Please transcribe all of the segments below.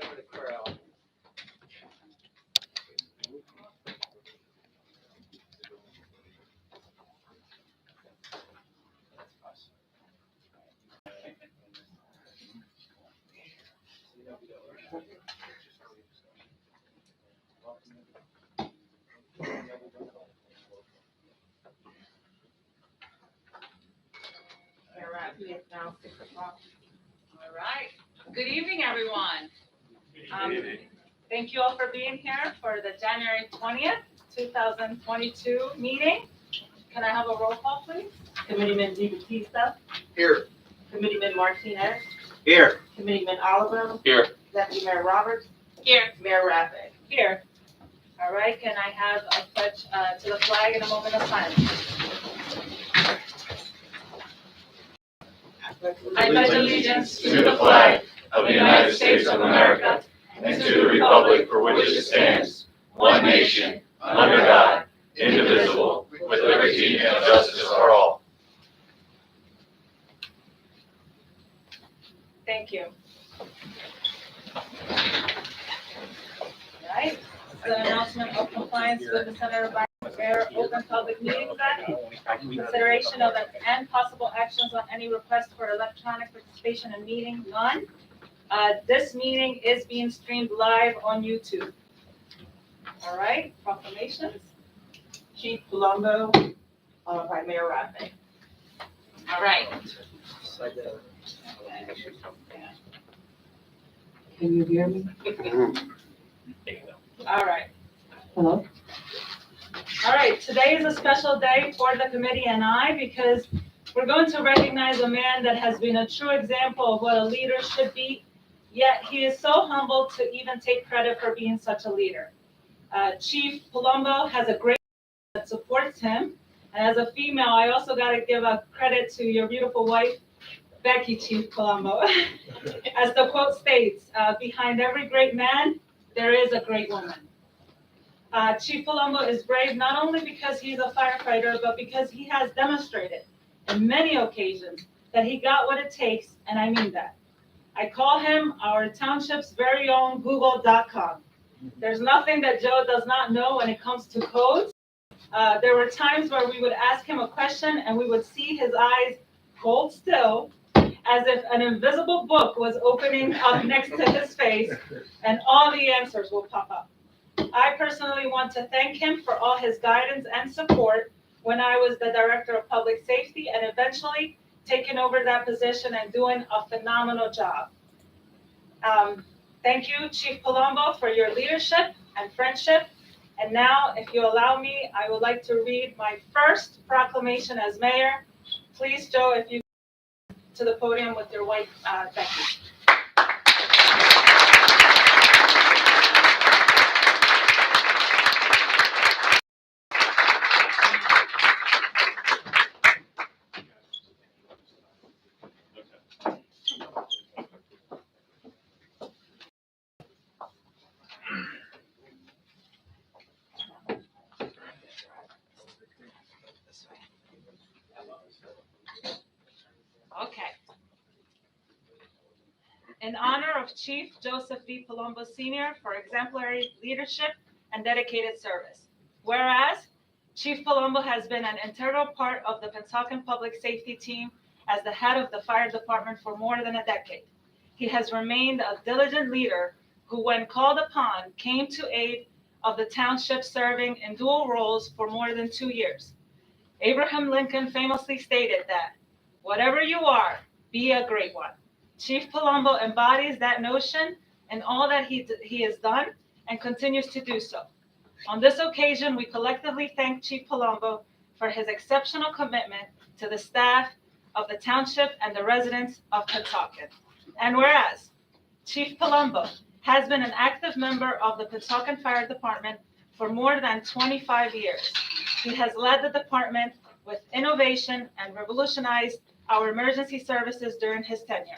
for the crowd. Now 6 o'clock. All right. Good evening, everyone. Thank you all for being here for the January 20th, 2022 meeting. Can I have a roll call, please? Committeeman DeBattista. Here. Committeeman Martinez. Here. Committeeman Oliver. Here. Deputy Mayor Roberts. Here. Mayor Rapic. Here. All right. Can I have a pledge to the flag in a moment of silence? I pledge allegiance to the flag of the United States of America and to the republic for which it stands, one nation, under God, indivisible, with liberty and justice for all. Thank you. All right. The announcement of compliance with the Senator Biden Fair Open Public Meetings Act. Consideration of and possible actions on any request for electronic participation in meeting, none. This meeting is being streamed live on YouTube. All right, proclamations. Chief Palumbo, by Mayor Rapic. All right. Can you hear me? All right. Hello? All right, today is a special day for the committee and I because we're going to recognize a man that has been a true example of what a leader should be, yet he is so humble to even take credit for being such a leader. Chief Palumbo has a great that supports him, and as a female, I also got to give a credit to your beautiful wife, Becky, Chief Palumbo. As the quote states, behind every great man, there is a great woman. Chief Palumbo is brave not only because he's a firefighter, but because he has demonstrated on many occasions that he got what it takes, and I mean that. I call him our township's very own Google.com. There's nothing that Joe does not know when it comes to codes. There were times where we would ask him a question and we would see his eyes hold still as if an invisible book was opening up next to his face and all the answers will pop up. I personally want to thank him for all his guidance and support when I was the Director of Public Safety and eventually taking over that position and doing a phenomenal job. Thank you, Chief Palumbo, for your leadership and friendship. And now, if you allow me, I would like to read my first proclamation as mayor. Please, Joe, if you to the podium with your wife, Becky. Okay. In honor of Chief Joseph V. Palumbo Sr. for exemplary leadership and dedicated service. Whereas, Chief Palumbo has been an integral part of the Pennsauken Public Safety team as the head of the fire department for more than a decade. He has remained a diligent leader who, when called upon, came to aid of the township, serving in dual roles for more than 2 years. Abraham Lincoln famously stated that, "Whatever you are, be a great one." Chief Palumbo embodies that notion in all that he has done and continues to do so. On this occasion, we collectively thank Chief Palumbo for his exceptional commitment to the staff of the township and the residents of Pennsauken. And whereas Chief Palumbo has been an active member of the Pennsauken Fire Department for more than 25 years, he has led the department with innovation and revolutionized our emergency services during his tenure.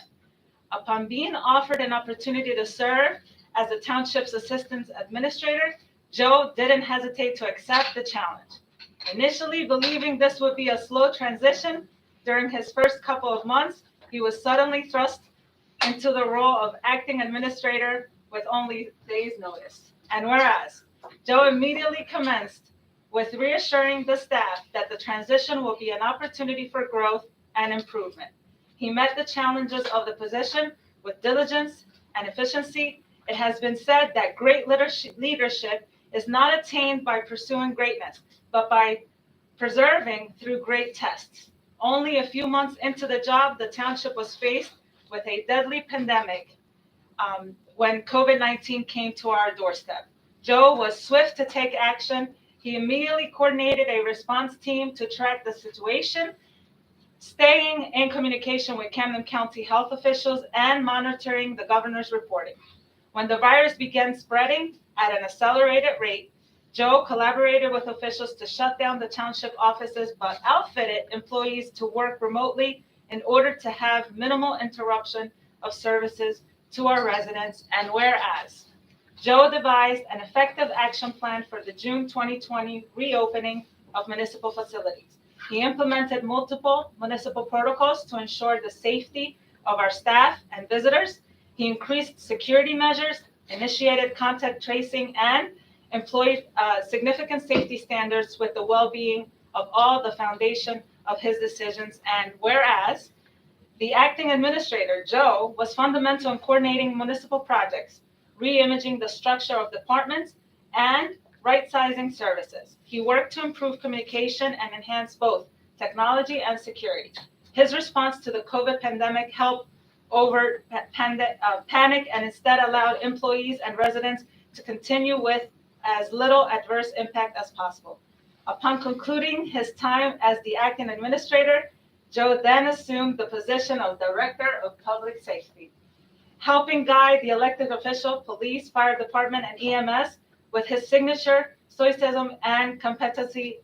Upon being offered an opportunity to serve as the township's assistant administrator, Joe didn't hesitate to accept the challenge. Initially believing this would be a slow transition, during his first couple of months, he was suddenly thrust into the role of acting administrator with only days' notice. And whereas Joe immediately commenced with reassuring the staff that the transition will be an opportunity for growth and improvement. He met the challenges of the position with diligence and efficiency. It has been said that great leadership is not attained by pursuing greatness, but by persevering through great tests. Only a few months into the job, the township was faced with a deadly pandemic when COVID-19 came to our doorstep. Joe was swift to take action. He immediately coordinated a response team to track the situation, staying in communication with Camden County health officials and monitoring the governor's reporting. When the virus began spreading at an accelerated rate, Joe collaborated with officials to shut down the township offices, but outfitted employees to work remotely in order to have minimal interruption of services to our residents. And whereas Joe devised an effective action plan for the June 2020 reopening of municipal facilities. He implemented multiple municipal protocols to ensure the safety of our staff and visitors. He increased security measures, initiated contact tracing, and employed significant safety standards with the well-being of all the foundation of his decisions. And whereas the acting administrator, Joe, was fundamental in coordinating municipal projects, re-imaging the structure of departments, and right-sizing services. He worked to improve communication and enhance both technology and security. His response to the COVID pandemic helped over panic and instead allowed employees and residents to continue with as little adverse impact as possible. Upon concluding his time as the acting administrator, Joe then assumed the position of Director of Public Safety, helping guide the elected official, police, fire department, and EMS with his signature, stoicism, and competency.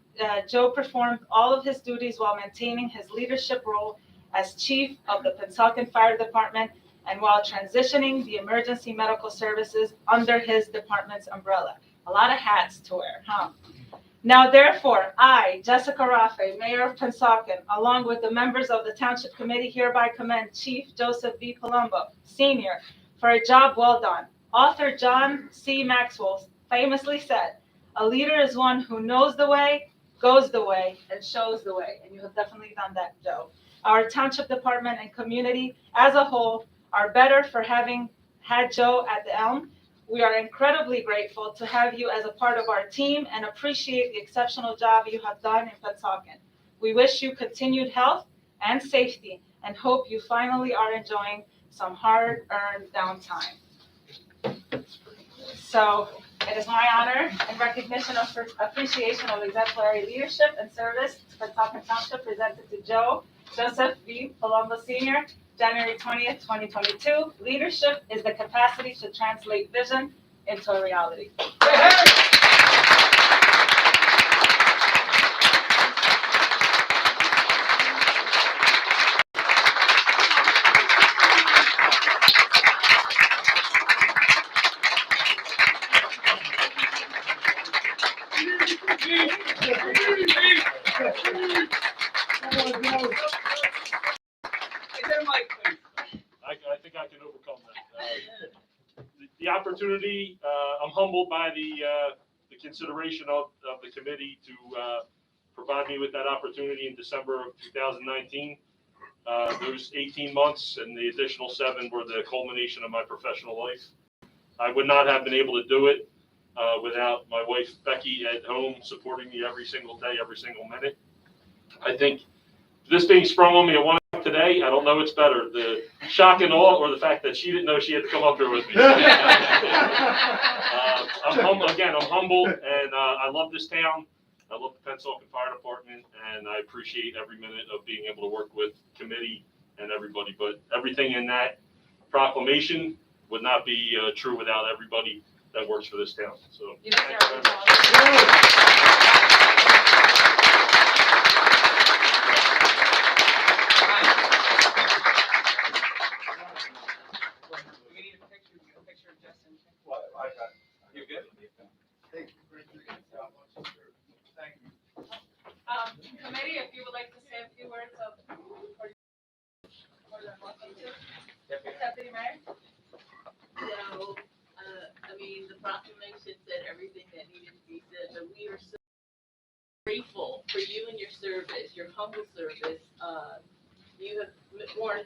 Joe performed all of his duties while maintaining his leadership role as chief of the Pennsauken Fire Department and while transitioning the emergency medical services under his department's umbrella. A lot of hats to wear, huh? Now, therefore, I, Jessica Raffe, Mayor of Pennsauken, along with the members of the Township Committee, hereby commend Chief Joseph V. Palumbo, Sr., for a job well done. Author John C. Maxwell famously said, "A leader is one who knows the way, goes the way, and shows the way." And you have definitely done that, Joe. Our Township Department and community as a whole are better for having had Joe at the helm. We are incredibly grateful to have you as a part of our team and appreciate the exceptional job you have done in Pennsauken. We wish you continued health and safety and hope you finally are enjoying some hard-earned downtime. So it is my honor and recognition of appreciation of exemplary leadership and service to Pennsauken Township presented to Joseph V. Palumbo Sr., January 20th, 2022. Leadership is the capacity to translate vision into a reality. I think I can overcome that. The opportunity, I'm humbled by the consideration of the committee to provide me with that opportunity in December of 2019. Those 18 months and the additional 7 were the culmination of my professional life. I would not have been able to do it without my wife Becky at home supporting me every single day, every single minute. I think this being sprung on me at 1 o'clock today, I don't know what's better, the shock and awe or the fact that she didn't know she had to come up here with me. I'm humbled, and I love this town. I love the Pennsauken Fire Department, and I appreciate every minute of being able to work with committee and everybody. But everything in that proclamation would not be true without everybody that works for this town. So thank you very much. Committee, if you would like to say a few words of, more than welcome to. Deputy Mayor? So,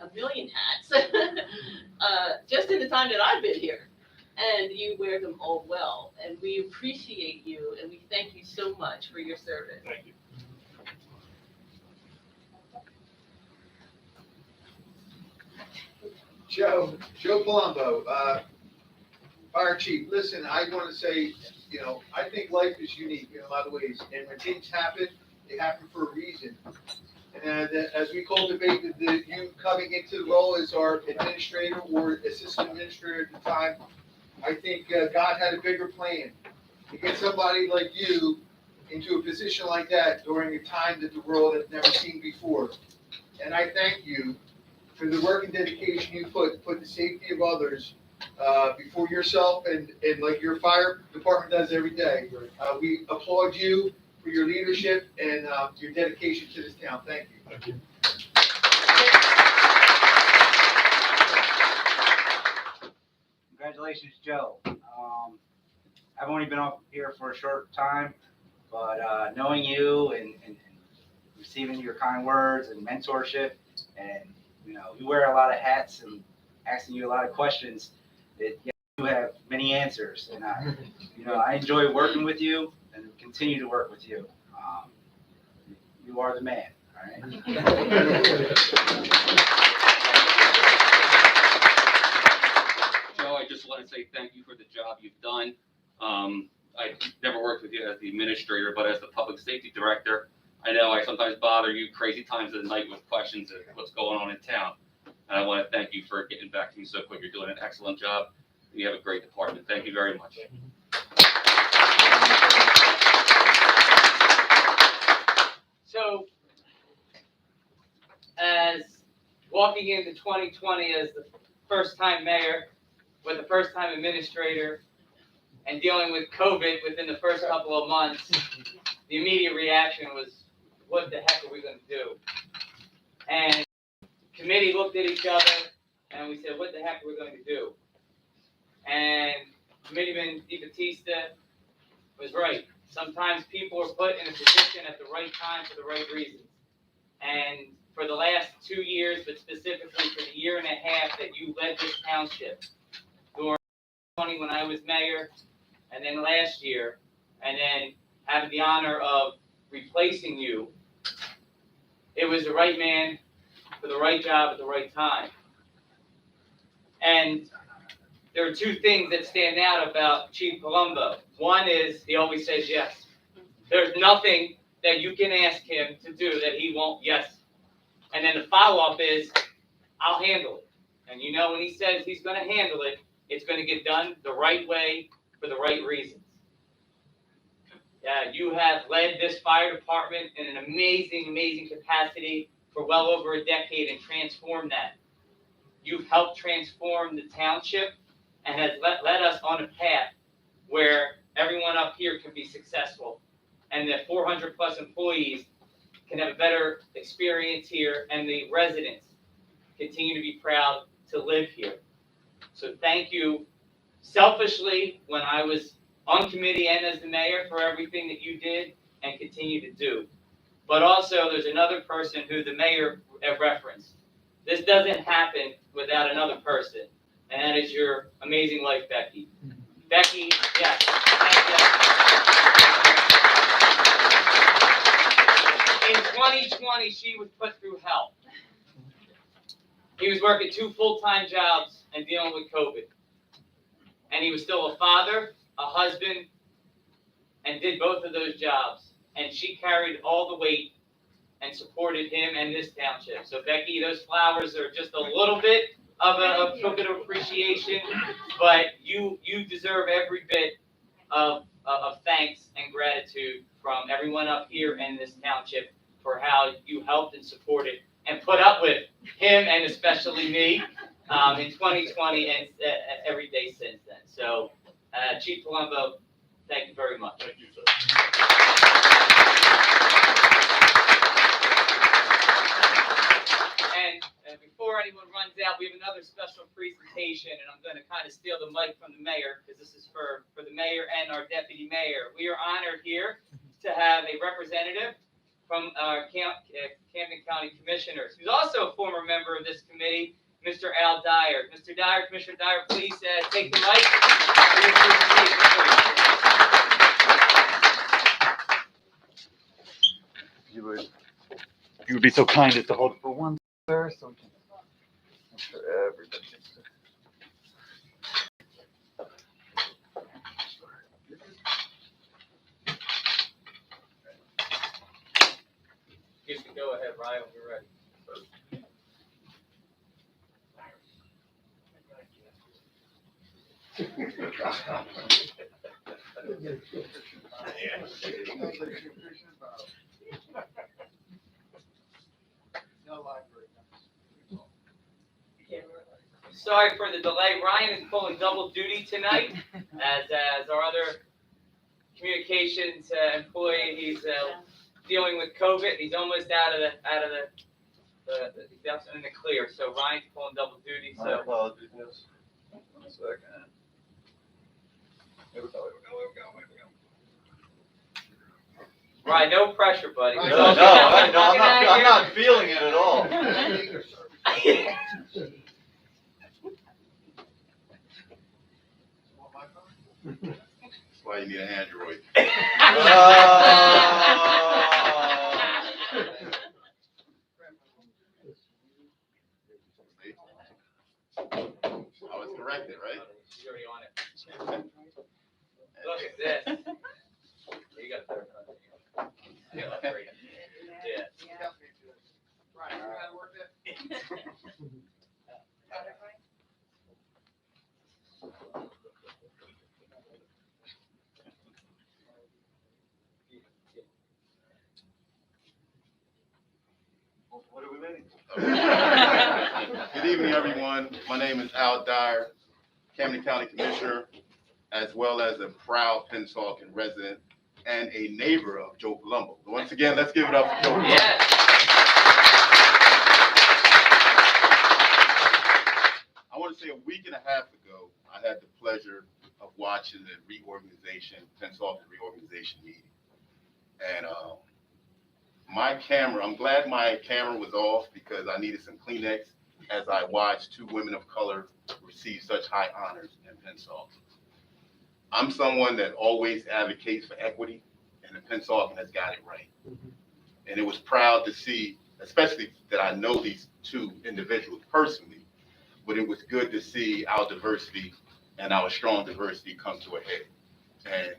a million hats, just in the time that I've been here. And you wear them all well, and we appreciate you, and we thank you so much for your service. Thank you. Joe Palumbo, Fire Chief, listen, I want to say, I think life is unique in a lot of ways, and when things happen, they happen for a reason. And as we cultivate you coming into the role as our administrator or assistant administrator at the time, I think God had a bigger plan to get somebody like you into a position like that during a time that the world had never seen before. And I thank you for the work and dedication you put the safety of others before yourself and like your fire department does every day. We applaud you for your leadership and your dedication to this town. Thank you. Thank you. Congratulations, Joe. I've only been up here for a short time, but knowing you and receiving your kind words and mentorship, and you wear a lot of hats and asking you a lot of questions, you have many answers, and I enjoy working with you and continue to work with you. You are the man. All right. Joe, I just want to say thank you for the job you've done. I never worked with you as the administrator, but as the public safety director, I know I sometimes bother you crazy times of the night with questions of what's going on in town. And I want to thank you for getting back to me so quick. You're doing an excellent job. You have a great department. Thank you very much. So, as walking into 2020 as the first-time mayor, with the first-time administrator, and dealing with COVID within the first couple of months, the immediate reaction was, what the heck are we going to do? And the committee looked at each other, and we said, what the heck are we going to do? And Committeeman DeBattista was right. Sometimes people are put in a position at the right time for the right reasons. And for the last 2 years, but specifically for the year and a half that you led this township, during 2020 when I was mayor, and then last year, and then having the honor of replacing you, it was the right man for the right job at the right time. And there are two things that stand out about Chief Palumbo. One is he always says yes. There's nothing that you can ask him to do that he won't yes. And then the follow-up is, I'll handle it. And when he says he's going to handle it, it's going to get done the right way for the right reasons. You have led this fire department in an amazing, amazing capacity for well over a decade and transformed that. You've helped transform the township and has led us on a path where everyone up here can be successful and the 400 plus employees can have a better experience here and the residents continue to be proud to live here. So thank you selfishly when I was on committee and as the mayor for everything that you did and continue to do. But also there's another person who the mayor referenced. This doesn't happen without another person, and that is your amazing wife, Becky. Becky, yes. In 2020, she was put through hell. He was working 2 full-time jobs and dealing with COVID. And he was still a father, a husband, and did both of those jobs. And she carried all the weight and supported him and this township. So Becky, those flowers are just a little bit of a token of appreciation, but you deserve every bit of thanks and gratitude from everyone up here in this township for how you helped and supported and put up with him and especially me in 2020 and every day since then. So Chief Palumbo, thank you very much. Thank you, sir. And before anyone runs out, we have another special presentation, and I'm going to kind of steal the mic from the mayor because this is for the mayor and our deputy mayor. We are honored here to have a representative from our Camden County Commissioners, who's also a former member of this committee, Mr. Al Dyer. Mr. Dyer, Commissioner Dyer, please take the mic. You would be so kind as to hold it for one, sir, so we can make sure everybody gets it. You can go ahead, Ryan, when you're ready. Sorry for the delay. Ryan is pulling double duty tonight as our other communications employee. He's dealing with COVID. He's almost out of the he's in the clear. So Ryan's pulling double duty. My So apologies. 1 second. Here we go. Ryan, no pressure, buddy. No, We're no, talking- I'm not feeling it at all. That's why you need an Android. I was corrected, right? You're already on it. Look at this. You got third. Yeah, that's great. Yeah. Right, you gotta work that. What are we waiting Good evening, everyone. My name is Al Dyer, Camden County Commissioner, as well as a proud Pennsauken resident and a neighbor of Joe Palumbo. Once again, let's give it up for Joe Palumbo. Yes. I want to say a week and a half ago, I had the pleasure of watching the Pennsauken reorganization meeting. And my camera, I'm glad my camera was off because I needed some Kleenex as I watched two women of color receive such high honors in Pennsauken. I'm someone that always advocates for equity, and the Pennsauken has got it right. And it was proud to see, especially that I know these two individuals personally, but it was good to see our diversity and our strong diversity come to a head. And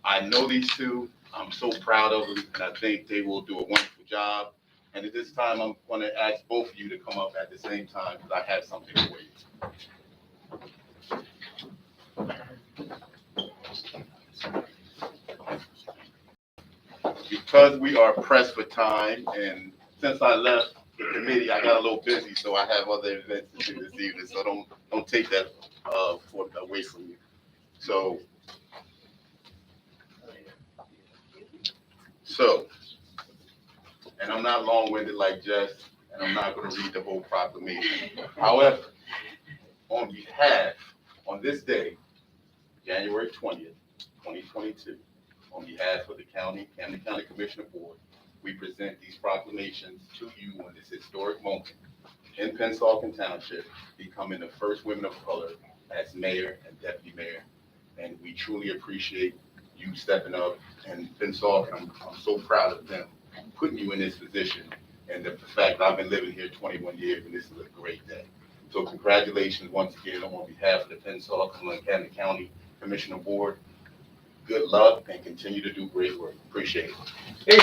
I know these two, I'm so proud of them, and I think they will do a wonderful job. And at this time, I'm going to ask both of you to come up at the same time because I have something for you. Because we are pressed for time, and since I left the committee, I got a little busy, so I have other events to do this evening. So don't take that away from you. So, and I'm not long-winded like Jess, and I'm not going to read the whole proclamation. However, on this day, January 20th, 2022, on behalf of the Camden County Commissioner Board, we present these proclamations to you on this historic moment in Pennsauken Township, becoming the first women of color as mayor and deputy mayor. And we truly appreciate you stepping up, and Pennsauken, I'm so proud of them putting you in this position, and the fact that I've been living here 21 years, and this is a great day. So congratulations once again on behalf of the Pennsauken and Camden County Commissioner Board. Good luck and continue to do great work. Appreciate it.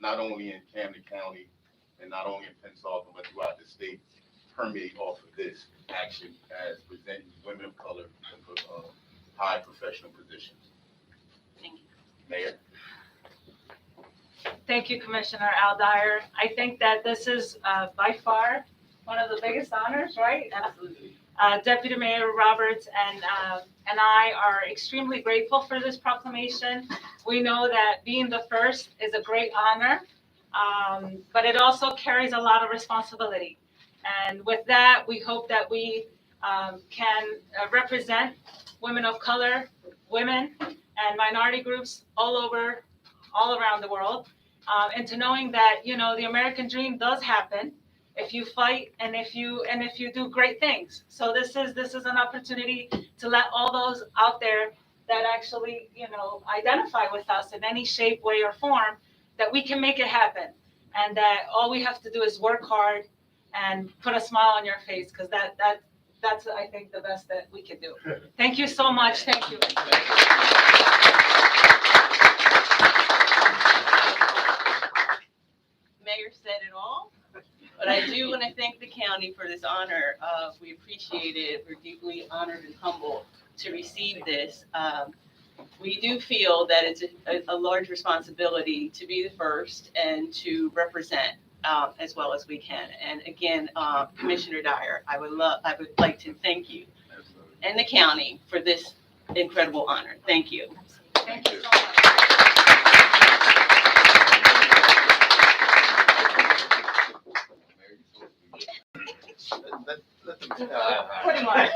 Not only in Camden County and not only in Pennsauken, but throughout the state, permeate off of this action as presenting women of color in high professional positions. Thank you. Mayor. Thank you, Commissioner Al Dyer. I think that this is by far one of the biggest honors, right? Absolutely. Deputy Mayor Roberts and I are extremely grateful for this proclamation. We know that being the first is a great honor, but it also carries a lot of responsibility. And with that, we hope that we can represent women of color, women, and minority groups all around the world, into knowing that, you know, the American dream does happen if you fight and if you do great things. So this is an opportunity to let all those out there that actually, you know, identify with us in any shape, way, or form, that we can make it happen, and that all we have to do is work hard and put a smile on your face, because that's I think the best that we can do. Thank you so much. Thank you. Mayor said it all, but I do want to thank the county for this honor. We appreciate it. We're deeply honored and humbled to receive this. We do feel that it's a large responsibility to be the first and to represent as well as we can. And again, Commissioner Dyer, I would like to thank you and the county for this incredible honor. Thank you. Thank you so much. Pretty much.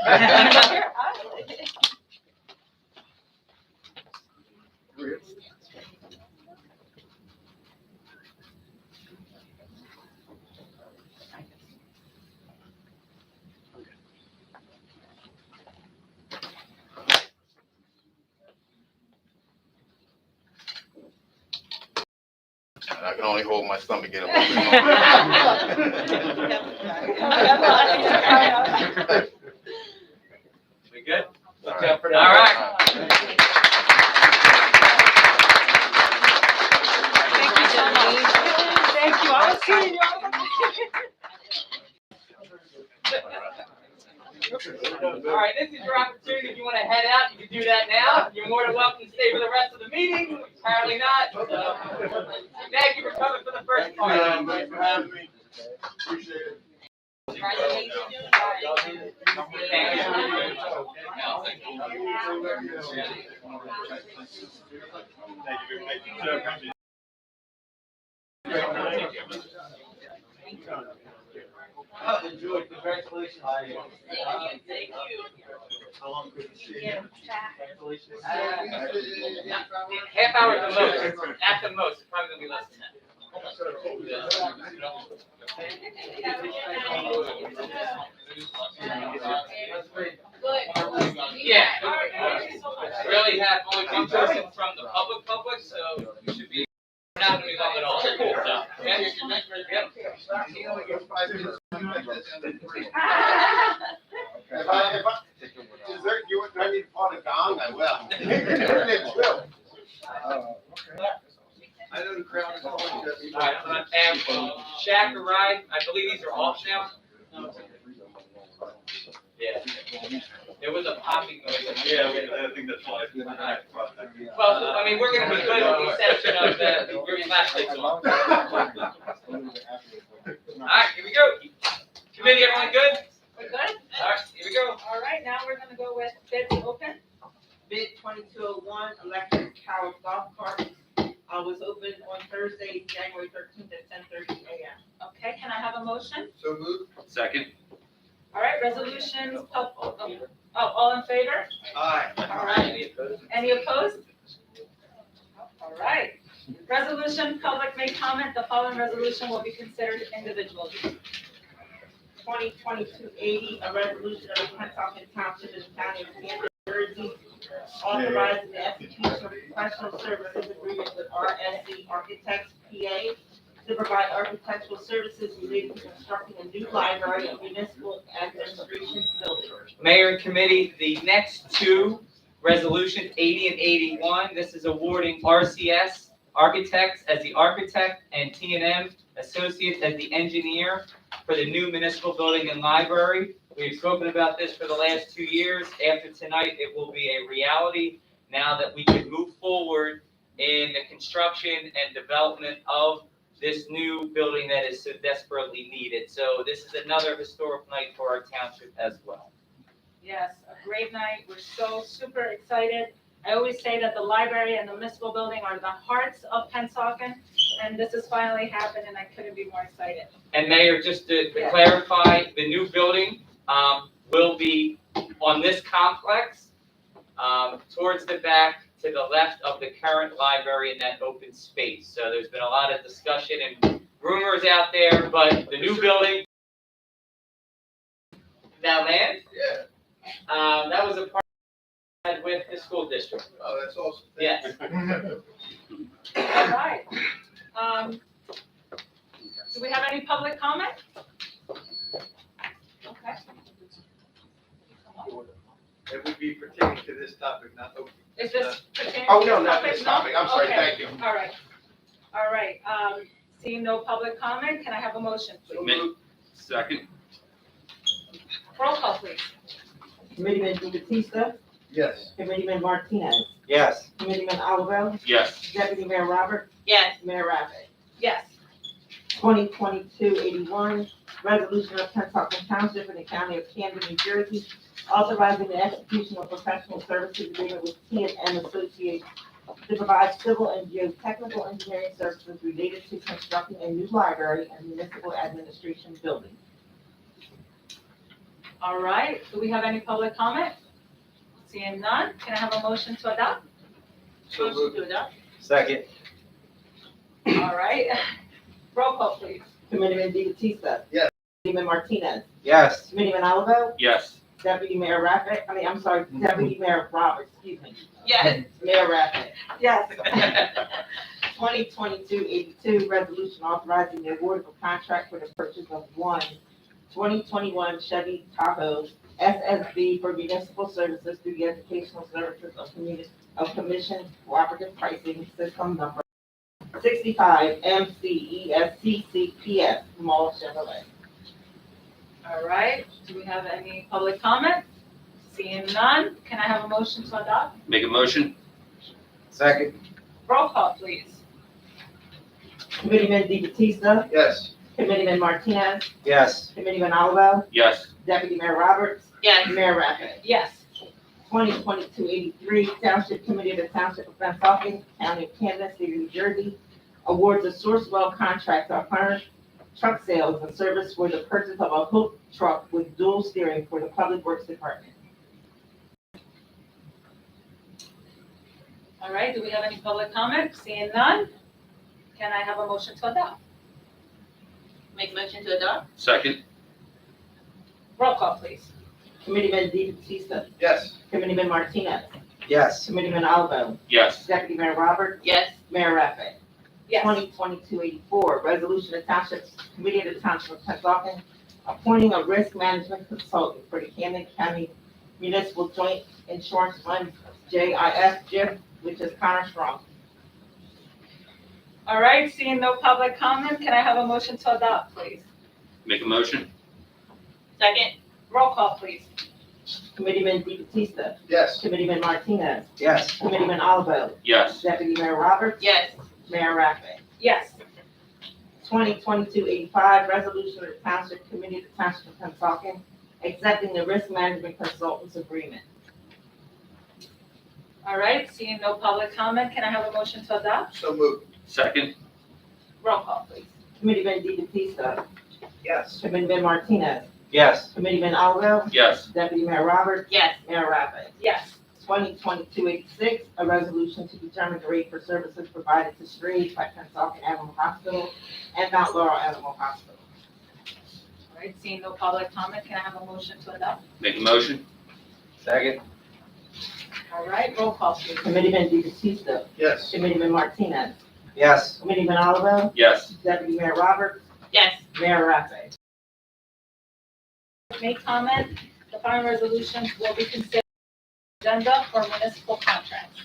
And I can only hold my stomach in a moment. We good? All All right. right. Thank you so much. Thank you. I was kidding you. All right, this is your opportunity. If you want to head out, you can do that now. You're more than welcome to stay for the rest of the meeting. Apparently not. So, thank you for coming for the first part. Thanks for having me. Appreciate it. Enjoy, congratulations. Thank you. How long could you see? Congratulations. Half hour at the most. At the most, it's probably gonna be less than that. Yeah. Really have only one person from the public, so you should be, we're not gonna be long at all. So, okay? Yep. He only gets 5 minutes. Do I need to pot a gong? I will. I know the crowd is always just. All right, and Shaq arrived, I believe these are off now. Yeah. There was a popping noise. Yeah, I think that's why. Well, I mean, we're gonna be good with the exception of your flashlights on. All right, here we go. Committee, everyone good? We're good? All right, here we go. All right, now we're gonna go with bids open. Bid 2201, electric powered golf cart, was opened on Thursday, January 13th at 10:30 a.m. Okay, can I have a motion? So moved. Second. All right, resolutions, all in favor? Aye. All right. Any opposed? All right. Resolution, public may comment. The following resolution will be considered individually. 2022-80, a resolution of the Pennsauken Township in the County of New Jersey, authorizing the execution of professional services agreement with RSC Architects, PA, to provide architectural services related to constructing a new library and municipal administration building. Mayor and committee, the next two resolutions, 80 and 81, this is awarding RCS Architects as the architect and T&M Associates as the engineer for the new municipal building and library. We've spoken about this for the last 2 years. After tonight, it will be a reality now that we can move forward in the construction and development of this new building that is so desperately needed. So this is another historic night for our township as well. Yes, a great night. We're so super excited. I always say that the library and the municipal building are the hearts of Pennsauken, and this has finally happened, and I couldn't be more excited. And Mayor, just to Yeah. clarify, the new building, will be on this complex, towards the back to the left of the current library in that open space. So there's been a lot of discussion and rumors out there, but the new building, that land, Yeah, that was a part with the school district. oh, that's awesome. Yes. All right. Do we have any public comment? Okay. It would be pertaining to this topic, not open. Is this pertaining? Oh, to no, not this No? topic, I'm sorry, Okay. thank you. All right. All right. Seeing no public comment, can I have a motion, please? Second. Roll call, please. Committeeman Batista, Yes. Committeeman Martinez, Yes. Committeeman Oliver, Yes. Deputy Mayor Roberts, Yes. Mayor Rabbit. Yes. 2022-81, resolution of Pennsauken Township in the County of Camden, New Jersey, authorizing the execution of professional services agreement with T&M Associates to provide civil and geotechnical engineering services related to constructing a new library and municipal administration building. All right. Do we have any public comment? Seeing none, can I have a motion to adopt? So Motion moved. to adopt? Second. All right. Roll call, please. Committeeman Batista. Yes. Committeeman Martinez, Yes. Committeeman Oliver, Yes. Deputy Mayor Rabbit, Deputy Mayor Roberts, excuse me, Yes. Mayor Rabbit. Yes. 2022-82, resolution authorizing the award of a contract for the purchase of one 2021 Chevy Tahoe SSV for municipal services through the Educational Services of Commission Cooperative Pricing System number 65 MCESCCPS, small Chevrolet. All right. Do we have any public comment? Seeing none, can I have a motion to adopt? Make a motion? Second. Roll call, please. Committeeman Batista, Yes. Committeeman Martinez, Yes. Committeeman Oliver, Yes. Deputy Mayor Roberts, Yes. Mayor Rabbit. Yes. 2022-83, Township Committee of the Township of Pennsauken, County of Camden, State of New Jersey, awards a Sourcewell contract to furnish truck sales and service for the purchase of a hook truck with dual steering for the Public Works Department. All right. Do we have any public comment? Seeing none, can I have a motion to adopt? Make motion to adopt? Second. Roll call, please. Committeeman Batista, Yes. Committeeman Martinez, Yes. Committeeman Oliver, Yes. Deputy Mayor Roberts, Yes. Mayor Rabbit. Yes. 2022-84, resolution of Township Committee of the Township of Pennsauken appointing a risk management consultant for the Camden County Municipal Joint Insurance Fund, JIF, which is Connor Strong. All right. Seeing no public comment, can I have a motion to adopt, please? Make a motion? Second? Roll call, please. Committeeman Batista, Yes. Committeeman Martinez, Yes. Committeeman Oliver, Yes. Deputy Mayor Roberts, Yes. Mayor Rabbit. Yes. 2022-85, resolution of the Township Committee of the Township of Pennsauken accepting the risk management consultants agreement. All right. Seeing no public comment, can I have a motion to adopt? So moved. Second. Roll call, please. Committeeman Batista, Yes. Committeeman Martinez, Yes. Committeeman Oliver, Yes. Deputy Mayor Roberts, Yes. Mayor Rabbit. Yes. 2022-86, a resolution to determine the rate for services provided to strays by Pennsauken Animal Hospital and Mount Laurel Animal Hospital. All right. Seeing no public comment, can I have a motion to adopt? Make a motion? Second. All right. Roll call, please. Committeeman Batista, Yes. Committeeman Martinez, Yes. Committeeman Oliver, Yes. Deputy Mayor Roberts, Yes. Mayor Rabbit. May comment, the following resolutions will be considered agenda for municipal contracts.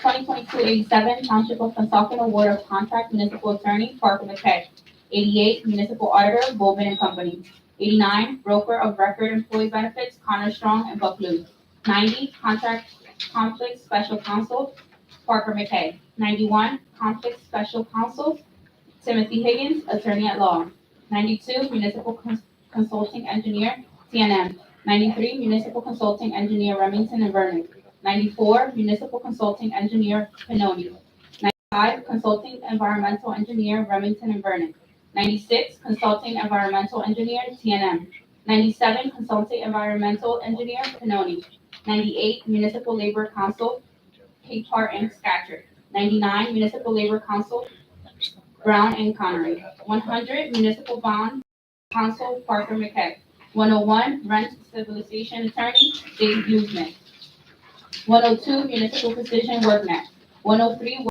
2022-87 Township of Pennsauken Award of Contract Municipal Attorney Parker McKay. 88 Municipal Auditor Bowman and Company. 89 Broker of Record Employee Benefits Connor Strong and Buck Lou. 90 Contract Conflict Special Counsel Parker McKay. 91 Conflict Special Counsel Timothy Higgins, Attorney at Law. 92 Municipal Consulting Engineer TNM. 93, Municipal Consulting Engineer Remington and Vernon. 94, Municipal Consulting Engineer Pinoni. 95, Consulting Environmental Engineer Remington and Vernon. 96, Consulting Environmental Engineer TNM. 97, Consulting Environmental Engineer Pinoni. 98, Municipal Labor Council Capehart and Scatcherd. 99, Municipal Labor Council Brown and Connery. 100, Municipal Bond Council Parker McKay. 101, Rent Stabilization Attorney Dave Guzman. 102, Municipal Precision WorkNet. 103,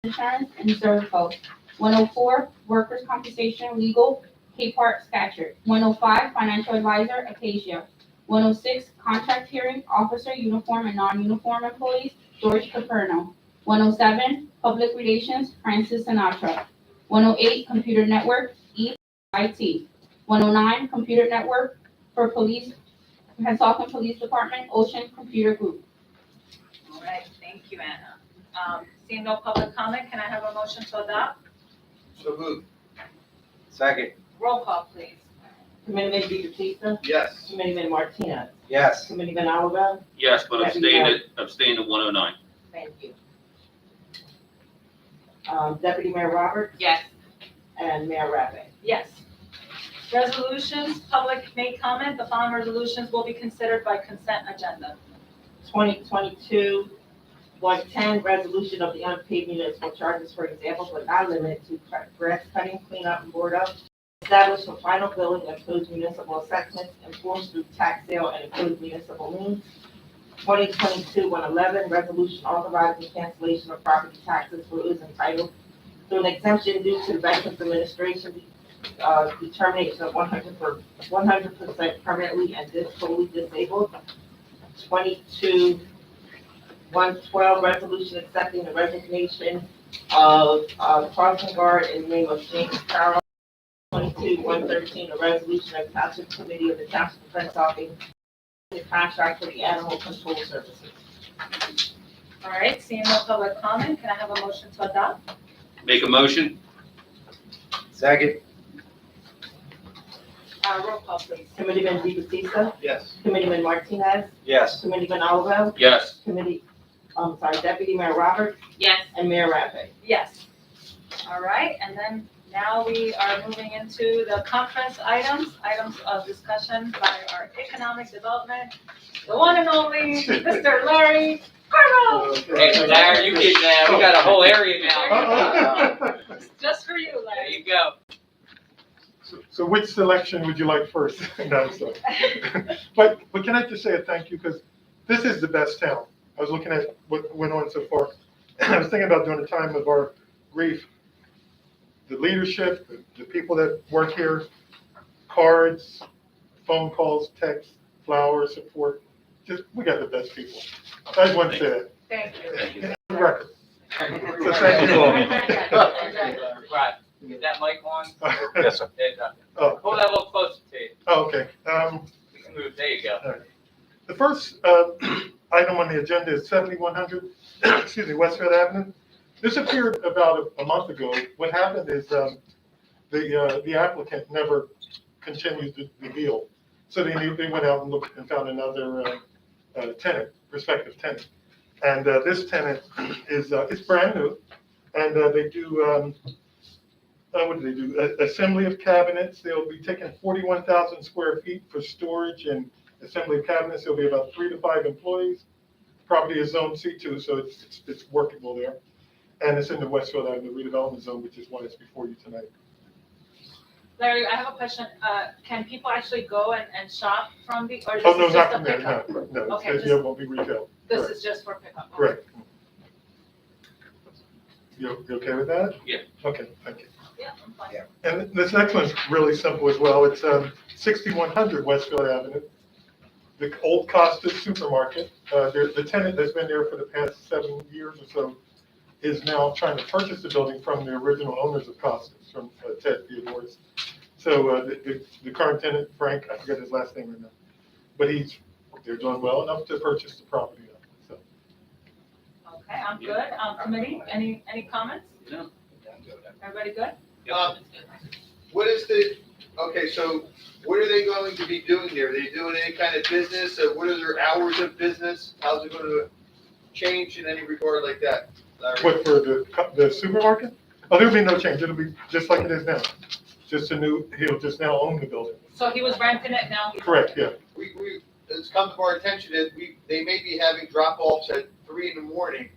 Insurance and Zerco. 104, Workers' Compensation Legal Capehart Scatcherd. 105, Financial Advisor Acacia. 106, Contract Hearing Officer Uniform and Non-Uniform Employees George Caperno. 107, Public Relations Francis Sinatra. 108, Computer Network EIT. 109, Computer Network for Police, Pennsauken Police Department, Ocean Computer Group. All right, thank you, Anna. Seeing no public comment, can I have a motion to adopt? So moved. Second. Roll call, please. Committeeman Deepatissa, Yes. Committeeman Martinez, Yes. Committeeman Oliver, Yes, but abstain at 109. thank you. Deputy Mayor Roberts Yes. and Mayor Rappin. Yes. Resolutions, public may comment. The following resolutions will be considered by consent agenda. 2022-110, resolution of the unpaid municipal charges for example, but not limited to grass cutting, cleanup, and board up. Establish for final billing of imposed municipal assessments, enforced through tax sale and imposed municipal liens. 2022-111, resolution authorizing cancellation of property taxes for those entitled to an exemption due to the Veterans Administration determination of 100% permanently and totally disabled. 22-112, resolution accepting the resignation of crossing guard in the name of James Carroll. 22-113, a resolution of Township Committee of the Township of Pennsauken, the contract for the animal control services. All right, seeing no public comment, can I have a motion to adopt? Make a motion? Second. Roll call, please. Committeeman Deepatissa, Yes. Committeeman Martinez, Yes. Committeeman Oliver, Yes. Deputy Mayor Roberts, Yes. and Mayor Rappin. Yes. All right, and then now we are moving into the conference items of discussion by our economic development, the one and only Mr. Larry Carlo. Hey, Larry, you get that. We got a whole area now. Just for you, There Larry. you go. So which selection would you like first? No, so. But can I just say a thank you, because this is the best town. I was looking at what went on so far. I was thinking about during the time of our grief, the leadership, the people that work here, cards, phone calls, texts, flowers, support. Just, we got the best people. I just want to say that. Thank you. For the record. So thank you all. Right. Is that mic on? Yes, sir. There you go. Oh, Hold that a little closer to you. okay. We can move. There you go. The first item on the agenda is 7100, excuse me, Westfield Avenue. This appeared about a month ago. What happened is the applicant never continued the deal. So they went out and looked and found another tenant, prospective tenant. And this tenant is it's brand new, and they do what do they do? Assembly of cabinets. They'll be taking 41,000 square feet for storage and assembly of cabinets. There'll be about 3 to 5 employees. Property is zone C2, so it's workable there. And it's in the Westfield Avenue redevelopment zone, which is why it's before you tonight. Larry, I have a question. Can people actually go and shop from the, or Oh, this no, is not just a from there, pickup? no, no. Okay, It's- just- It won't be retail. This Correct. is just for pickup? Okay. Correct. You okay with that? Yeah. Okay, thank you. Yeah, I'm fine. And this next one's really simple as well. It's 6100 Westfield Avenue, the old Costa supermarket. The tenant that's been there for the past 7 years or so is now trying to purchase the building from the original owners of Costa, from Ted Theodoris. So the current tenant, Frank, I forget his last name right now, but they're doing well enough to purchase the property now. So Okay, I'm good. Committee, any comments? No. Everybody good? What is the Okay, so what are they going to be doing there? Are they doing any kind of business? What are their hours of business? How's it gonna change in any regard like that, Larry? What, for the supermarket? Oh, there'll be no change. It'll be just like it is now. Just he'll just now own the building. So he was renting it, now he's. Correct, yeah. It's come to our attention that they may be having drop-offs at 3 in the morning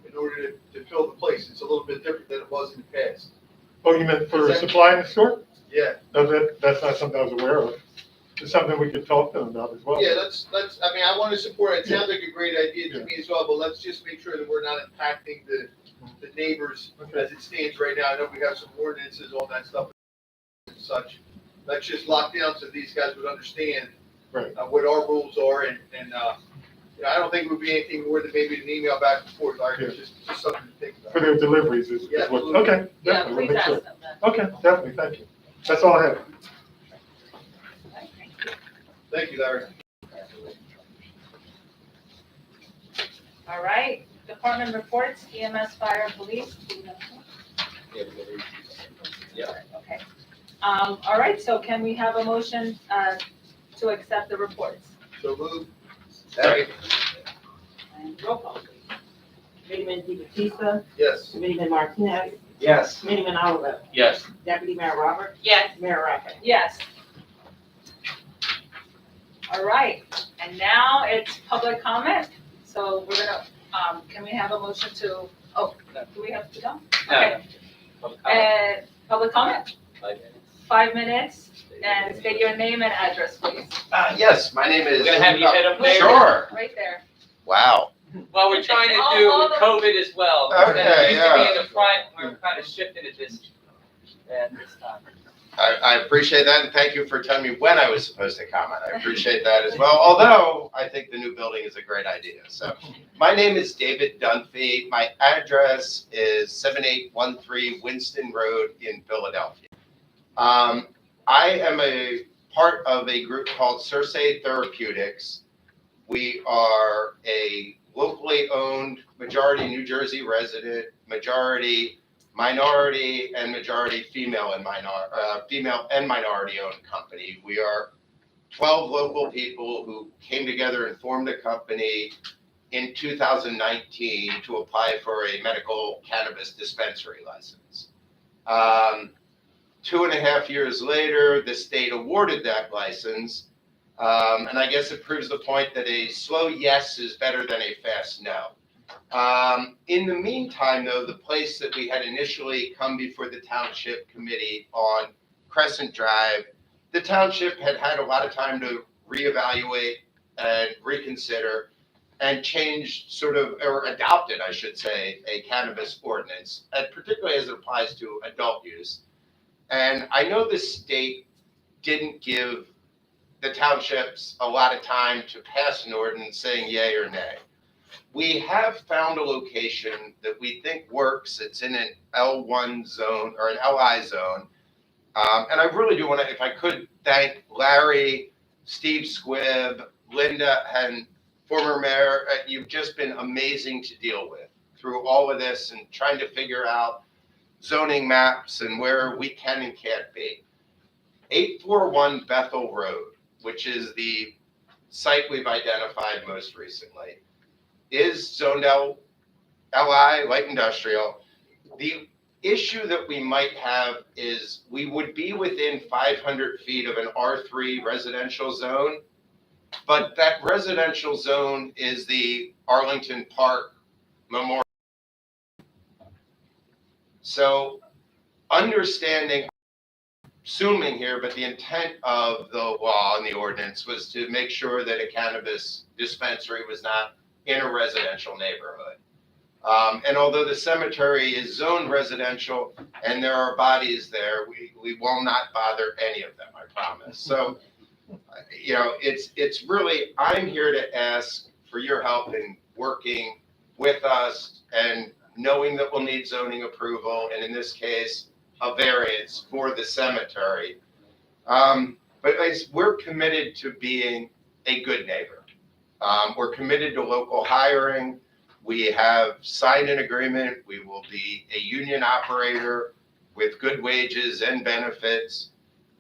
in order to fill the place. It's a little bit different than it was in the past. Oh, you meant for supply in the store? Yeah, No, that's not something I was aware of. It's something we could talk to them about as well. yeah, I mean, I want to support it. It sounds like a great idea to me as well, but let's just make sure that we're not impacting the neighbors as it stands right now. I know we have some ordinances, all that stuff and such. Let's just lock down so these guys would understand Right. what our rules are, and you know, I don't think it would be anything more than maybe an email back and forth, Larry, just something to think about. For their deliveries is Yeah, what, absolutely. okay, Yeah, definitely, we'll please make ask sure. them that. Okay, definitely, thank you. That's all I have. Thank you, Larry. All right, department reports, EMS, fire, police. Yeah. Okay. All right, so can we have a motion, to accept the reports? So move. Second. And roll call, please. Committeeman Di Battista, Yes. Committeeman Martinez, Yes. Committeeman Oliver, Yes. Deputy Mayor Roberts, Yes. Mayor Raffin. Yes. All right, and now it's public comment. So we're gonna, can we have a motion to, do we have to go? Okay. And public comment, 5 minutes, and state your name and address, please. Yes, my name is. We're gonna have you head up there. Sure. Right there. Wow. Well, we're trying to All do the- COVID as well. Okay, It used to be yeah. in the front, we're kind of shifting it this time. I appreciate that, and thank you for telling me when I was supposed to comment. I appreciate that as well, although I think the new building is a great idea. So, my name is David Dunphy. My address is 7813 Winston Road in Philadelphia. I am a part of a group called Circe Therapeutics. We are a locally owned, majority New Jersey resident, majority minority and majority female and minority owned company. We are 12 local people who came together and formed a company in 2019 to apply for a medical cannabis dispensary license. 2.5 years later, the state awarded that license. And I guess it proves the point that a slow yes is better than a fast no. In the meantime, though, the place that we had initially come before the township committee on Crescent Drive, the township had had a lot of time to reevaluate and reconsider and change or adopted, I should say, a cannabis ordinance, and particularly as it applies to adult use. And I know the state didn't give the townships a lot of time to pass an ordinance saying yay or nay. We have found a location that we think works. It's in an L1 zone or an LI zone. And I really do want to, if I could, thank Larry, Steve Squibb, Linda, and former mayor. You've just been amazing to deal with through all of this and trying to figure out zoning maps and where we can and can't be. 841 Bethel Road, which is the site we've identified most recently, is zoned LI, light industrial. The issue that we might have is we would be within 500 feet of an R3 residential zone, but that residential zone is the Arlington Park Memorial. So understanding, assuming here, but the intent of the law and the ordinance was to make sure that a cannabis dispensary was not in a residential neighborhood. And although the cemetery is zoned residential and there are bodies there, we will not bother any of them, I promise. So, you know, it's really, I'm here to ask for your help in working with us and knowing that we'll need zoning approval, and in this case, a variance for the cemetery. But we're committed to being a good neighbor. We're committed to local hiring. We have signed an agreement. We will be a union operator with good wages and benefits.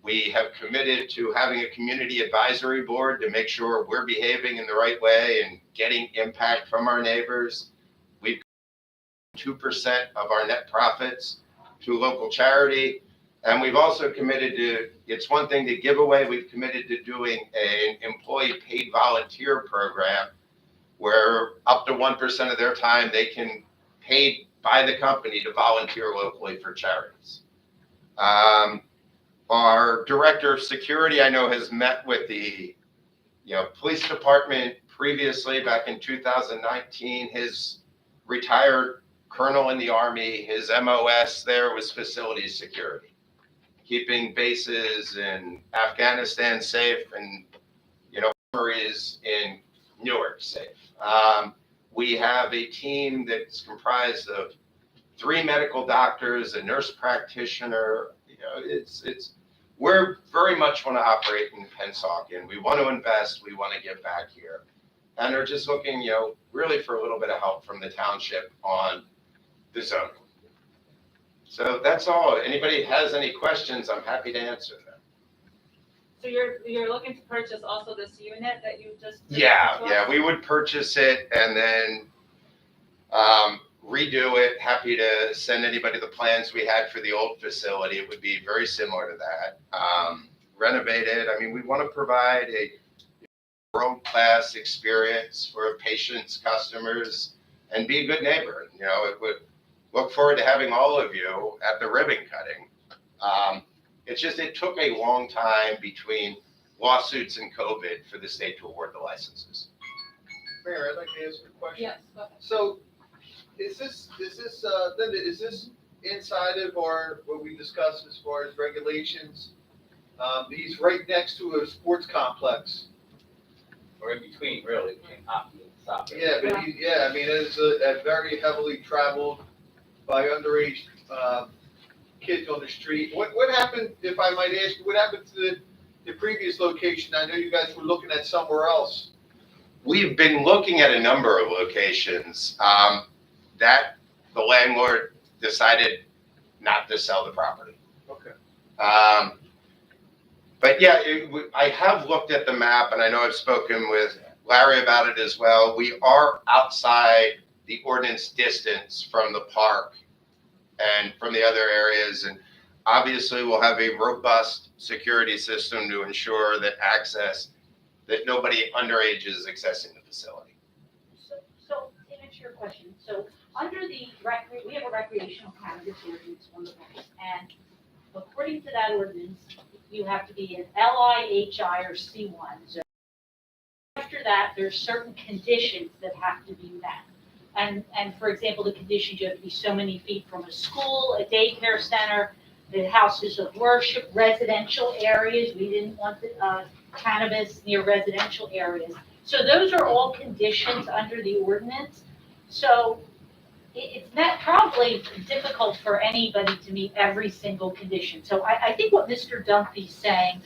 We have committed to having a community advisory board to make sure we're behaving in the right way and getting impact from our neighbors. We've 2% of our net profits to local charity. And we've also committed to, it's one thing to give away, we've committed to doing an employee paid volunteer program where up to 1% of their time they can paid by the company to volunteer locally for charities. Our director of security, I know, has met with the police department previously back in 2019. His retired colonel in the Army, his MOS there was facilities security, keeping bases in Afghanistan safe and memories in Newark safe. We have a team that's comprised of 3 medical doctors, a nurse practitioner. We're very much want to operate in Pennsauken. We want to invest. We want to get back here, and are just looking, really for a little bit of help from the township on the zone. So that's all. Anybody has any questions, I'm happy to answer them. So you're looking to purchase also this unit that you just? Yeah, we would purchase it and then redo it. Happy to send anybody the plans we had for the old facility. It would be very similar to that. Renovate it. I mean, we want to provide a world-class experience for patients, customers, and be a good neighbor. It would look forward to having all of you at the ribbon cutting. It's just, it took a long time between lawsuits and COVID for the state to award the licenses. Mayor, I'd like to ask a question. Yes, go ahead. So, is this Linda, is this inside of our, what we discussed as far as regulations? He's right next to a sports complex. Or in between, really, between hockey and soccer. Yeah, but I mean, it's a very heavily traveled by underage kids on the street. What happened, if I might ask, what happened to the previous location? I know you guys were looking at somewhere else. We've been looking at a number of locations that the landlord decided not to sell the property. Okay. But yeah, I have looked at the map, and I know I've spoken with Larry about it as well. We are outside the ordinance distance from the park and from the other areas, and obviously we'll have a robust security system to ensure that nobody underage is accessing the facility. So to answer your question, so under the we have a recreational cannabis ordinance on the books, and according to that ordinance, you have to be an LIHI or C1 zone. After that, there's certain conditions that have to be met. And for example, the conditions, you have to be so many feet from a school, a daycare center, the houses of worship, residential areas. We didn't want the cannabis near residential areas. So those are all conditions under the ordinance. So it's not probably difficult for anybody to meet every single condition. So I think what Mr. Dunphy's saying,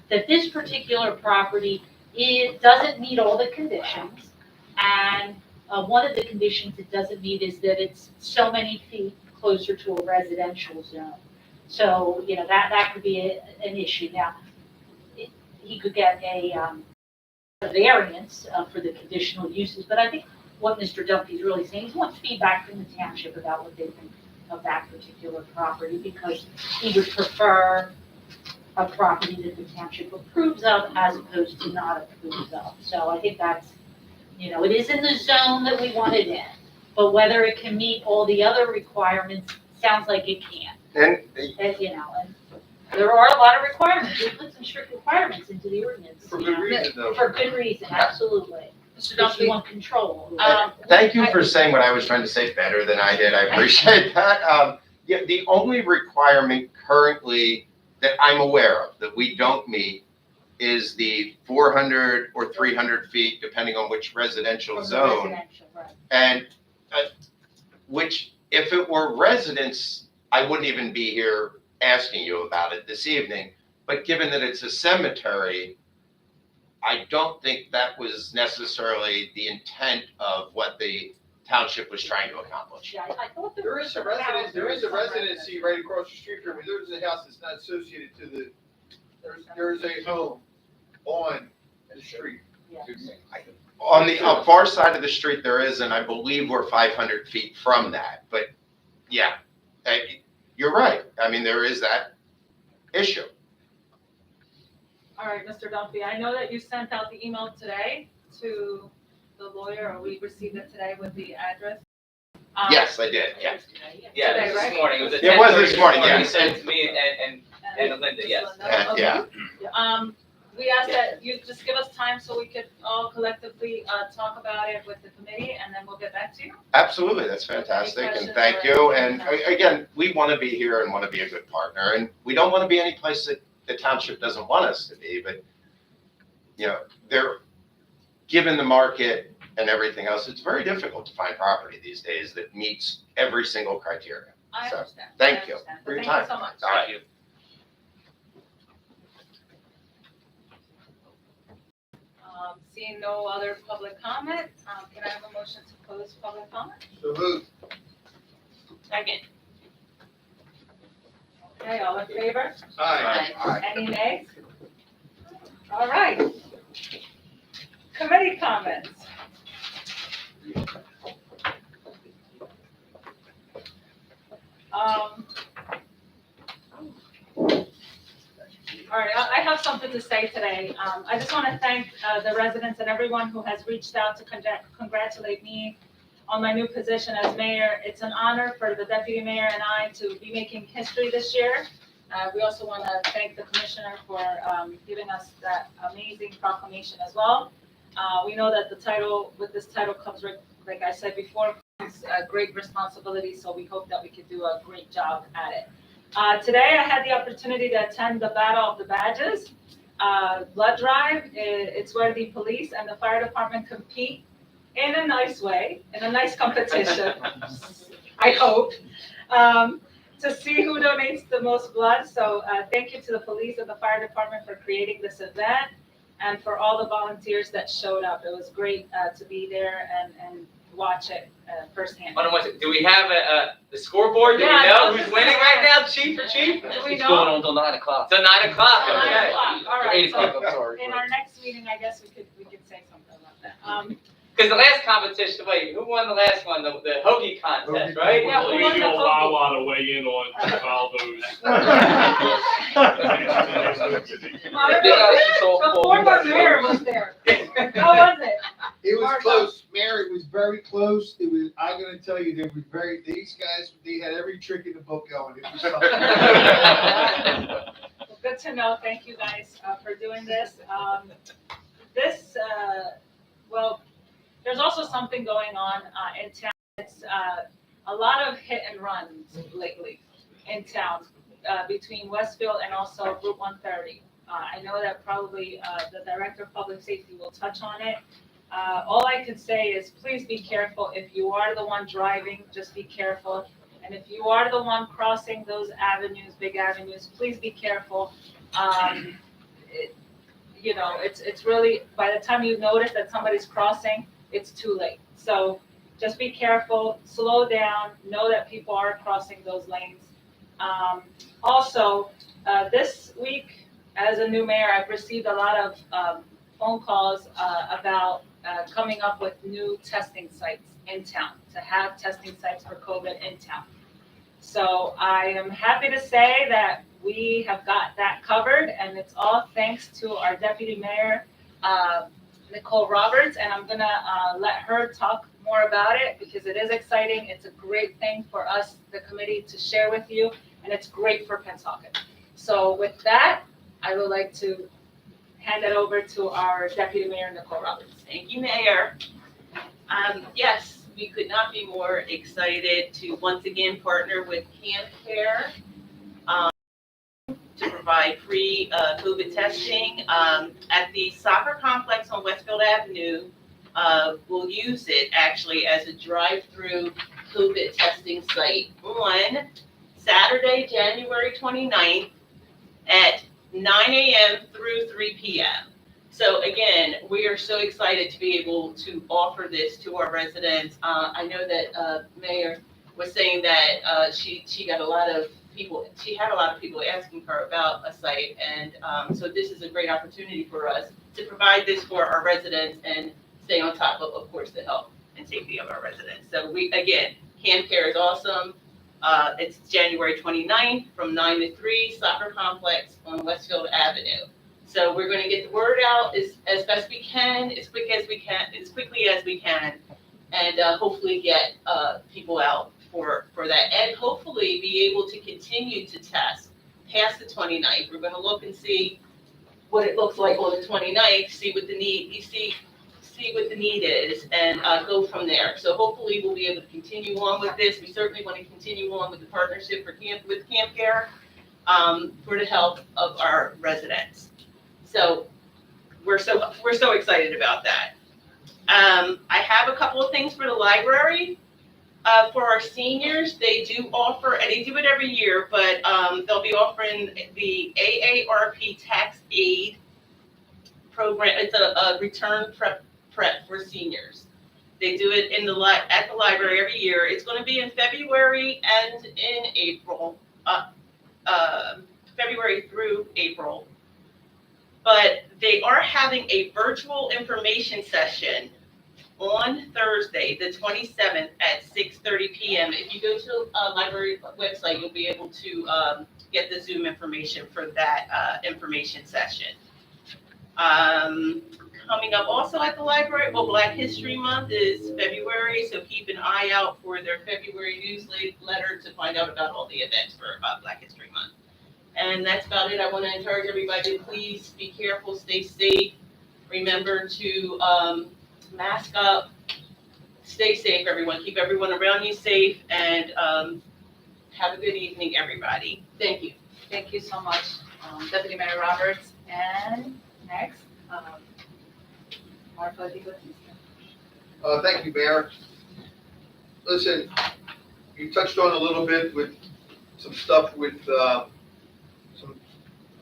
that this particular property doesn't meet all the conditions. And one of the conditions it doesn't meet is that it's so many feet closer to a residential zone. So, that could be an issue. Now, he could get a variance for the conditional uses, but I think what Mr. Dunphy is really saying, he wants feedback from the township about what they think of that particular property, because he would prefer a property that the township approves of as opposed to not approves of. So I think that's, it is in the zone that we want it in, but whether it can meet all the other requirements, sounds like it can. And And there are a lot of requirements. We put some strict requirements into the ordinance. For good reason, though. For good reason, absolutely. Mr. Because we Dunphy, want control. thank you for saying what I was trying to say better than I did. I appreciate that. Yeah, the only requirement currently that I'm aware of that we don't meet is the 400 or 300 feet, depending on which residential zone. Residential, right. And which, if it were residents, I wouldn't even be here asking you about it this evening. But given that it's a cemetery, I don't think that was necessarily the intent of what the township was trying to accomplish. Yeah, I thought There is a residence, there is a residency right across the street from me. There's a house that's not associated to there's a home on the street. On the far side of the street, there is, and I believe we're 500 feet from that. But yeah, you're right. I mean, there is that issue. All right, Mr. Duffy, I know that you sent out the email today to the lawyer, or we received it today with the address. Yes, I did. Yeah. Yeah, Today, it was this right? morning. It was at It was this 10:30 morning, You yeah. sent it to me and Linda, yes. Okay. Yeah. We asked that you just give us time so we could all collectively, talk about it with the committee, and then we'll get back to you. Absolutely, that's fantastic, and thank you. And again, we want to be here and want to be a good partner, and we don't want to be any place that the township doesn't want us to be, but, you know, given the market and everything else, it's very difficult to find property these days that meets every single criteria. I So, understand. thank I you understand. for your Thank you time. so much. All right. Thank you. Seeing no other public comment, can I have a motion to close public comment? So moved. Second. Okay, all in favor? Aye. Any nays? All right. Committee comments. All right, I have something to say today. I just want to thank the residents and everyone who has reached out to congratulate me on my new position as mayor. It's an honor for the deputy mayor and I to be making history this year. We also want to thank the commissioner for giving us that amazing proclamation as well. We know that with this title comes, like I said before, comes a great responsibility, so we hope that we can do a great job at it. Today, I had the opportunity to attend the Battle of the Badges blood drive. It's where the police and the fire department compete in a nice way, in a nice competition, I hope, to see who donates the most blood. So thank you to the police and the fire department for creating this event and for all the volunteers that showed up. It was great to be there and watch it firsthand. Hold on one second. Do we have the scoreboard? Do we Yeah, know no, who's winning right now, chief or chief? Do we It's know? going on until 9 o'clock. Till 9 o'clock, 9 okay. o'clock. All right, 8 o'clock, so I'm sorry. in our next meeting, I guess we could say something about that. Because the last competition, wait, who won the last one? The hoagie contest, right? Yeah, who We won need the a hoagie? Wawa to weigh in on all those. The former mayor was there. How was it? It was Mark, close, Mayor, it was very close. I'm gonna tell you, these guys, they had every trick in the book going. It was something. Well, good to know. Thank you guys for doing this. Well, there's also something going on in town. It's a lot of hit and runs lately in town between Westfield and also Route 130. I know that probably the Director of Public Safety will touch on it. All I can say is please be careful. If you are the one driving, just be careful. And if you are the one crossing those avenues, big avenues, please be careful. It's really, by the time you notice that somebody's crossing, it's too late. So just be careful, slow down, know that people are crossing those lanes. Also, this week, as a new mayor, I've received a lot of phone calls about coming up with new testing sites in town, to have testing sites for COVID in town. So I am happy to say that we have got that covered, and it's all thanks to our deputy mayor, Nicole Roberts, and I'm gonna let her talk more about it because it is exciting. It's a great thing for us, the committee, to share with you, and it's great for Pennsauken. So with that, I would like to hand it over to our deputy mayor, Nicole Roberts. Thank you, Mayor. Yes, we could not be more excited to once again partner with CanCare to provide free COVID testing at the soccer complex on Westfield Avenue. We'll use it actually as a drive-through COVID testing site on Saturday, January 29th at 9 a.m. through 3 p.m. So again, we are so excited to be able to offer this to our residents. I know that Mayor was saying that she got a lot of people, she had a lot of people asking her about a site. And so this is a great opportunity for us to provide this for our residents and stay on top of course, the health and safety of our residents. So again, Camp Care is awesome. It's January 29th from 9 to 3, soccer complex on Westfield Avenue. So we're going to get the word out as best we can, as quickly as we can, and hopefully get people out for that, and hopefully be able to continue to test past the 29th. We're going to look and see what it looks like on the 29th, see what the need is, and go from there. So hopefully we'll be able to continue on with this. We certainly want to continue on with the partnership with Camp Care for the health of our residents. So we're so excited about that. I have a couple of things for the library. For our seniors, they do offer, and they do it every year, but they'll be offering the Aarp Tax Aid Program. It's a return prep for seniors. They do it at the library every year. It's going to be in February and in April, February through April. But they are having a virtual information session on Thursday, the 27th at 6:30 p.m. If you go to a library website, you'll be able to get the Zoom information for that information session. Coming up also at the library, well, Black History Month is February, so keep an eye out for their February newsletter to find out about all the events for Black History Month. And that's about it. I want to encourage everybody to please be careful, stay safe. Remember to mask up, stay safe, everyone. Keep everyone around you safe, and have a good evening, everybody. Thank you. Thank you so much, Deputy Mayor Roberts. And next, Marfa, if you could please. Thank you, Mayor. Listen, you touched on a little bit with some stuff with some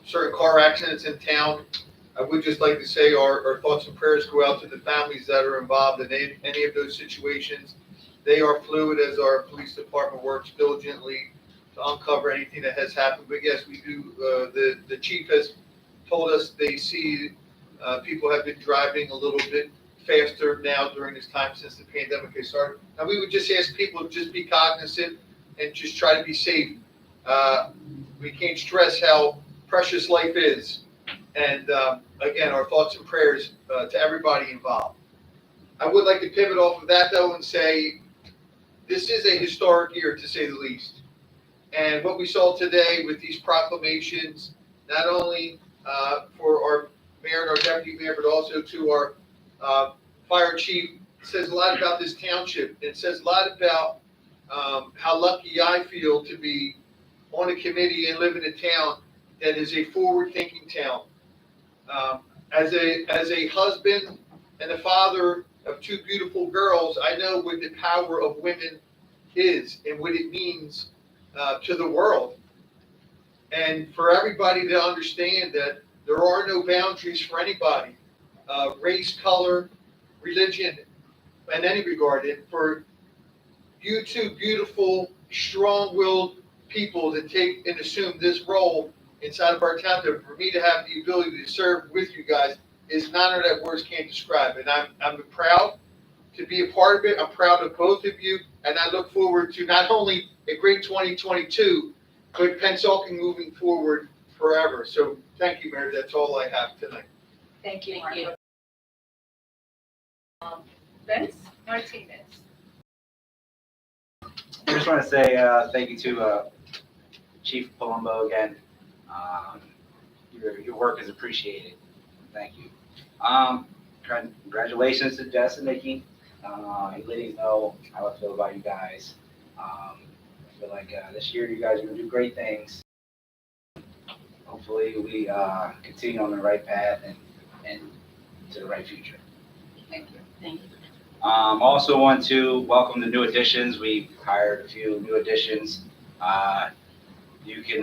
certain car accidents in town. I would just like to say our thoughts and prayers go out to the families that are involved in any of those situations. They are fluid as our police department works diligently to uncover anything that has happened. But yes, we do, the chief has told us they see people have been driving a little bit faster now during this time since the pandemic has started. And we would just ask people to just be cognizant and just try to be safe. We can't stress how precious life is. And again, our thoughts and prayers to everybody involved. I would like to pivot off of that though and say, this is a historic year to say the least. And what we saw today with these proclamations, not only for our mayor and our deputy mayor, but also to our fire chief, says a lot about this township. It says a lot about how lucky I feel to be on a committee and live in a town that is a forward-thinking town. As a husband and a father of two beautiful girls, I know what the power of women is and what it means to the world. And for everybody to understand that there are no boundaries for anybody, race, color, religion, in any regard. And for you two beautiful, strong-willed people to take and assume this role inside of our town, for me to have the ability to serve with you guys is an honor that words can't describe. And I'm proud to be a part of it. I'm proud of both of you, and I look forward to not only a great 2022, but Pennsauken moving forward forever. So thank you, Mayor. That's all I have tonight. Thank you, Thank you. Marfa. Vince Martinez. I just want to say thank you to Chief Palumbo again. Your work is appreciated. Thank you. Congratulations to Jess and Nikki. You ladies know how I feel about you guys. I feel like this year you guys are going to do great things. Hopefully we continue on the right path and to the right future. Thank you. Thank you. Also want to welcome the new additions. We hired a few new additions. You can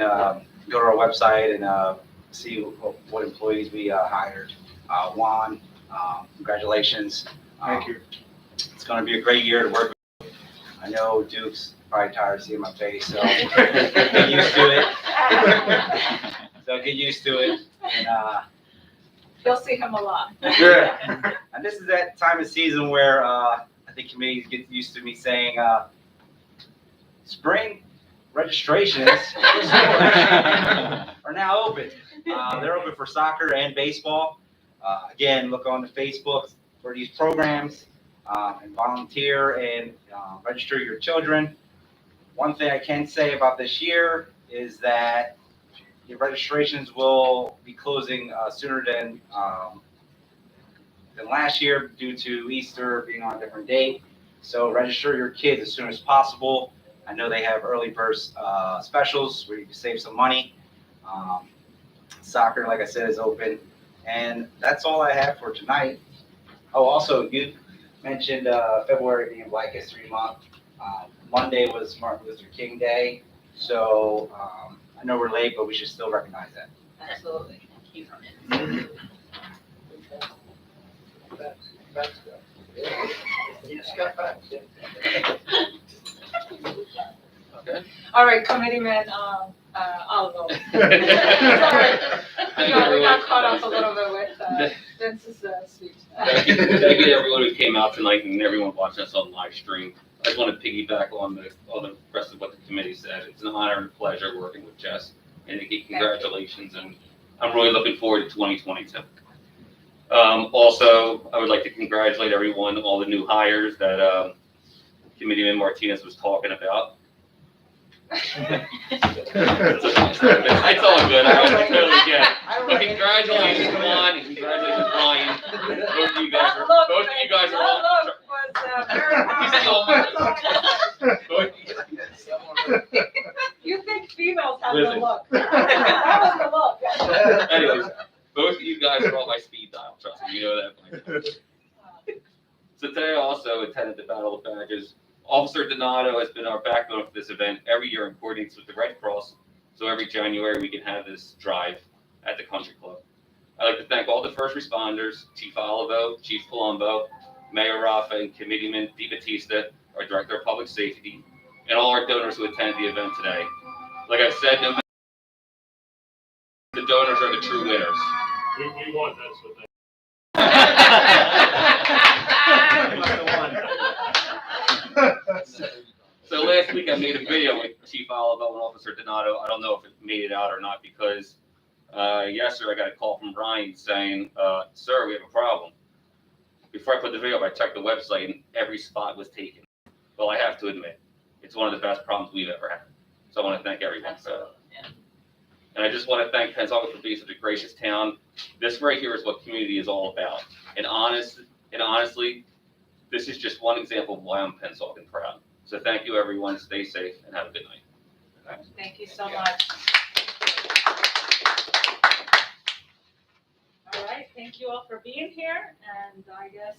go to our website and see what employees we hired. Juan, congratulations. Thank you. It's going to be a great year to work with. I know Duke's probably tired of seeing my face, so get used to it. So get used to it. And, You'll see him a lot. and this is that time of season where I think committees get used to me saying, spring registrations are now open. They're open for soccer and baseball. Again, look on the Facebook for these programs and volunteer and register your children. One thing I can say about this year is that your registrations will be closing sooner than last year due to Easter being on a different date. So register your kids as soon as possible. I know they have early bird specials where you can save some money. Soccer, like I said, is open. And that's all I have for tonight. Oh, also, you mentioned February being Black History Month. Monday was Martin Luther King Day. So I know we're late, but we should still recognize that. Absolutely. Thank you. You just got back. All right, Committeeman, Alvo. Sorry. Thank you, We got everyone. caught up a little bit with Vince's speech. Thank you to everyone who came out tonight and everyone watching us on live stream. I just want to piggyback on the rest of what the committee said. It's an honor and pleasure working with Jess. And Nikki, congratulations, and I'm really looking forward to 2022. Also, I would like to congratulate everyone, all the new hires that Committeeman Martinez was talking about. It's all good. I totally get it. But congratulations, Juan, and congratulations, Ryan. Both of you guys are all. You think females have Listen. the look? That was the look. Anyways, both of you guys are on my speed dial, trust me, you know that. So today I also attended the Battle of Badges. Officer Donato has been our backbone for this event every year and coordinates with the Red Cross. So every January we can have this drive at the Country Club. I'd like to thank all the first responders, Chief Olivo, Chief Palumbo, Mayor Rafa, and Committeeman DiBattista, our Director of Public Safety, and all our donors who attended the event today. Like I said, no matter the donors are the true winners. We won, that's what they. So last week I made a video with Chief Olivo and Officer Donato. I don't know if it made it out or not because yesterday I got a call from Ryan saying, sir, we have a problem. Before I put the video up, I checked the website and every spot was taken. Well, I have to admit, it's one of the best problems we've ever had. So I want to thank everyone for that. Yeah. And I just want to thank Pennsauken for being such a gracious town. This right here is what community is all about. And honestly, this is just one example of why I'm Pennsauken proud. So thank you, everyone. Stay safe and have a good night. Thank you so much. All right, thank you all for being here, and I guess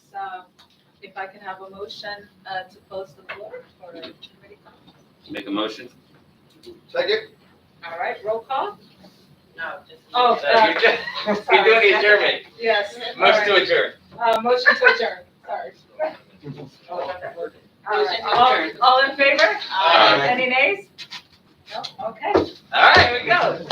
if I can have a motion to close the floor for the committee comments. Make a motion. Second? All right, roll call. No, just. Oh, You're doing the adjournment. Yes. all Motion right. to adjourn. Motion to adjourn, sorry. All right, Motion to adjourn. all in favor? Aye. Any nays? No, okay. All right, here we go.